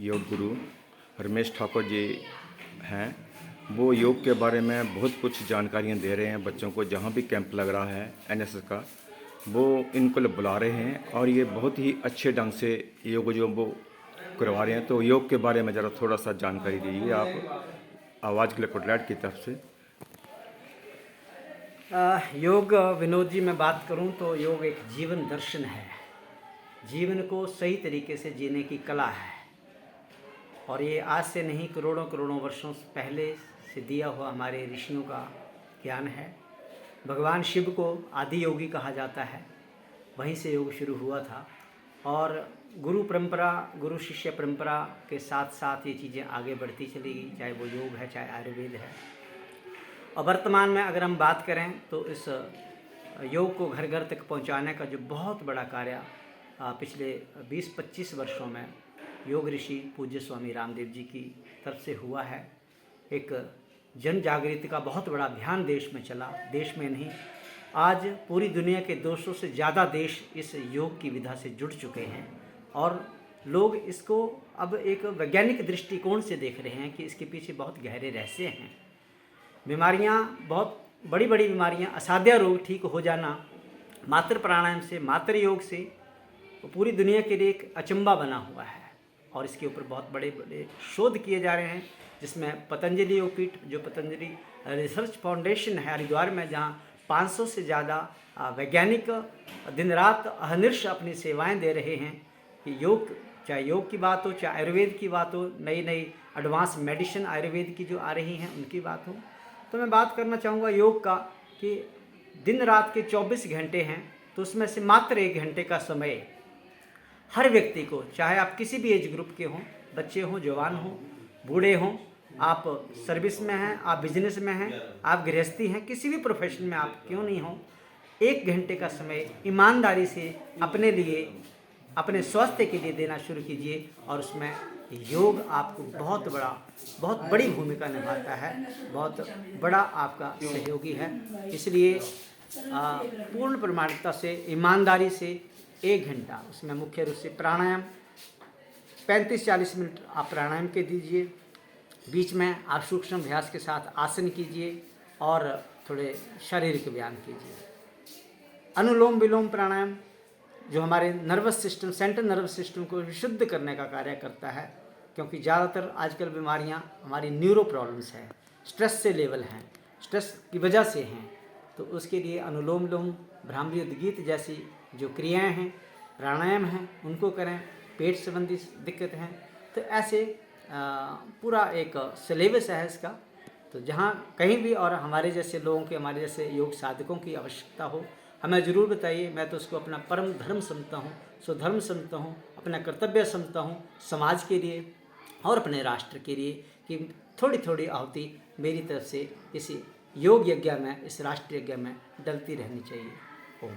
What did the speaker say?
योग गुरु रमेश ठाकुर जी हैं। वो योग के बारे में बहुत कुछ जानकारियाँ दे रहे हैं बच्चों को। जहाँ भी कैंप लग रहा है एनएसएस का, वो इनको बुला रहे हैं और ये बहुत ही अच्छे ढंग से योग जो वो करवा रहे हैं। तो योग के बारे में ज़रा थोड़ा सा जानकारी दीजिए आप आवाज़ क्लिप आउटलेट की तरफ से। योग विनोद जी मैं बात करूं तो योग एक जीवन दर्शन है। जीवन को सही तरीके से जीने की कला है और ये आज से नहीं करोड़ों करोड़ों वर्षों पहले से दिया हुआ हमारे ऋषियों का ज्ञान है। भगवान शिव को आदि योगी कहा जाता है, वहीं से योग शुरू हुआ था और गुरु परंपरा, गुरु शिष्य परंपरा के साथ साथ ये चीज़ें आगे बढ़ती चली गई, चाहे वो योग है चाहे आयुर्वेद है। और वर्तमान में अगर हम बात करें तो इस योग को घर घर तक पहुंचाने का जो बहुत बड़ा कार्य पिछले 20-25 वर्षों में योग ऋषि पूज्य स्वामी रामदेव जी की तरफ से हुआ है। एक जन जागृति का बहुत बड़ा अभियान देश में चला। देश में नहीं, आज पूरी दुनिया के 200 से ज़्यादा देश इस योग की विधा से जुड़ चुके हैं और लोग इसको अब एक वैज्ञानिक दृष्टिकोण से देख रहे हैं कि इसके पीछे बहुत गहरे रहस्य हैं। बीमारियाँ, बहुत बड़ी बड़ी बीमारियाँ, असाध्य रोग ठीक हो जाना मात्र प्राणायाम से, मात्र योग से, वो पूरी दुनिया के लिए एक अचंबा बना हुआ है और इसके ऊपर बहुत बड़े बड़े शोध किए जा रहे हैं, जिसमें पतंजलि योगपीठ, जो पतंजलि रिसर्च फाउंडेशन है हरिद्वार में, जहाँ 500 से ज़्यादा वैज्ञानिक दिन रात अहर्निश अपनी सेवाएं दे रहे हैं कि योग, चाहे योग की बात हो, चाहे आयुर्वेद की बात हो, नई नई एडवांस मेडिसिन आयुर्वेद की जो आ रही हैं उनकी बात हो। तो मैं बात करना चाहूँगा योग का कि दिन रात के 24 घंटे हैं तो उसमें से मात्र 1 घंटे का समय हर व्यक्ति को, चाहे आप किसी भी एज ग्रुप के हों, बच्चे हों, जवान हों, बूढ़े हों, आप सर्विस में हैं, आप बिजनेस में हैं, आप गृहस्थी हैं, किसी भी प्रोफेशन में आप क्यों नहीं हों, 1 घंटे का समय ईमानदारी से अपने लिए, अपने स्वास्थ्य के लिए देना शुरू कीजिए और उसमें योग आपको बहुत बड़ी भूमिका निभाता है, बहुत बड़ा आपका सहयोगी है। इसलिए पूर्ण प्रामाणिकता से, ईमानदारी से 1 घंटा, उसमें मुख्य रूप से प्राणायाम 35-40 मिनट आप प्राणायाम के दीजिए, बीच में आप सूक्ष्म अभ्यास के साथ आसन कीजिए और थोड़े शारीरिक व्यायाम कीजिए। अनुलोम विलोम प्राणायाम जो हमारे nervous system, central nervous system को विशुद्ध करने का कार्य करता है, क्योंकि ज़्यादातर आजकल बीमारियां हमारी न्यूरो प्रॉब्लम्स हैं, स्ट्रेस से लेवल हैं, स्ट्रेस की वजह से हैं। तो उसके लिए अनुलोम विलोम, भ्रामरी उद्गीत जैसी जो क्रियाएं हैं, प्राणायाम हैं, उनको करें। पेट संबंधी दिक्कत हैं तो ऐसे पूरा एक सिलेबस है इसका। तो जहाँ कहीं भी और हमारे जैसे लोगों के, हमारे जैसे योग साधकों की आवश्यकता हो, हमें ज़रूर बताइए। मैं तो उसको अपना परम धर्म समझता हूँ, स्वधर्म समझता हूँ, अपना कर्तव्य समझता हूँ समाज के लिए और अपने राष्ट्र के लिए, कि थोड़ी थोड़ी आहुति मेरी तरफ से इस योग यज्ञ में, इस राष्ट्रीय यज्ञ में डलती रहनी चाहिए। ओम।